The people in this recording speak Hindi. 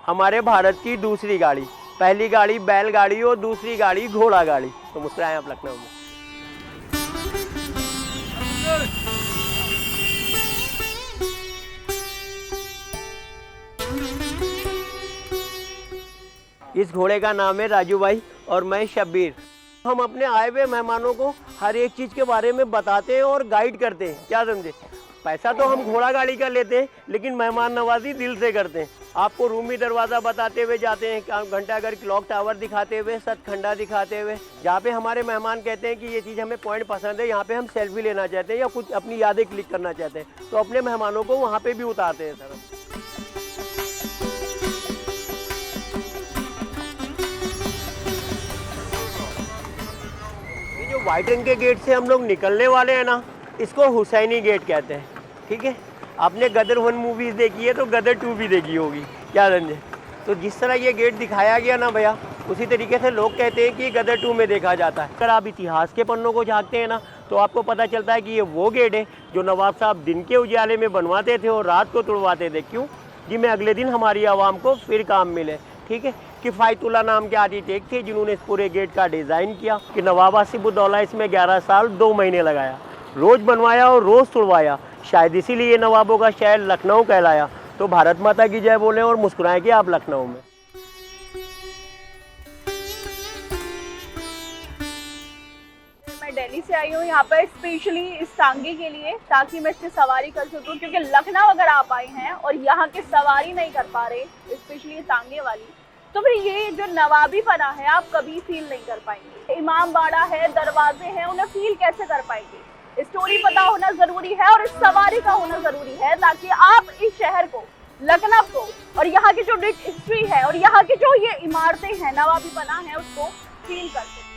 हमारे भारत की दूसरी गाड़ी, पहली गाड़ी बैलगाड़ी और दूसरी गाड़ी घोड़ा गाड़ी। तो मुस्कुराए आप लखनऊ में। इस घोड़े का नाम है राजू भाई और मैं शब्बीर। हम अपने आए हुए मेहमानों को हर एक चीज़ के बारे में बताते हैं और गाइड करते हैं, क्या समझे। पैसा तो हम घोड़ा गाड़ी का लेते हैं, लेकिन मेहमान नवाजी दिल से करते हैं। आपको रूमी दरवाज़ा बताते हुए जाते हैं, घंटाघर क्लॉक टावर दिखाते हुए, सतखंडा दिखाते हुए। जहाँ पे हमारे मेहमान कहते हैं कि ये चीज़ हमें पॉइंट पसंद है, यहाँ पे हम सेल्फी लेना चाहते हैं या कुछ अपनी यादें क्लिक करना चाहते हैं, तो अपने मेहमानों को वहाँ पे भी उतारते हैं सर। ये जो व्हाइट रंग के गेट से हम लोग निकलने वाले हैं ना, इसको हुसैनी गेट कहते हैं। ठीक है, आपने गदर 1 मूवीज़ देखी है तो गदर 2 भी देखी होगी, क्या समझे। तो जिस तरह ये गेट दिखाया गया ना भैया, उसी तरीके से लोग कहते हैं कि गदर 2 में देखा जाता है। अगर आप इतिहास के पन्नों को झांकते हैं ना, तो आपको पता चलता है कि ये वो गेट है जो नवाब साहब दिन के उजाले में बनवाते थे और रात को तोड़वाते थे। क्यों जी, मैं अगले दिन हमारी आवाम को फिर काम मिले। ठीक है, किफ़ायतुल्लाह नाम के आर्किटेक्ट थे जिन्होंने इस पूरे गेट का डिज़ाइन किया कि नवाब आसिफुद्दौला इसमें 11 साल 2 महीने लगाया, रोज़ बनवाया और रोज़ तुड़वाया। शायद इसीलिए नवाबों का शहर लखनऊ कहलाया। तो भारत माता की जय बोलें और मुस्कुराएं कि आप लखनऊ में। मैं दिल्ली से आई हूँ यहाँ पर स्पेशली इस टांगे के लिए, ताकि मैं इसकी सवारी कर सकूँ, क्योंकि लखनऊ अगर आप आए हैं और यहाँ की सवारी नहीं कर पा रहे, स्पेशली ये टांगे वाली, तो फिर ये जो नवाबी पना है आप कभी फील नहीं कर पाएंगे। इमाम बाड़ा है, दरवाजे हैं, उन्हें फील कैसे कर पाएंगे। स्टोरी पता होना जरूरी है और इस सवारी का होना जरूरी है, ताकि आप इस शहर को, लखनऊ को और यहाँ की जो रिच हिस्ट्री है और यहाँ की जो ये इमारतें हैं, नवाबी पना है, उसको फील कर सकें।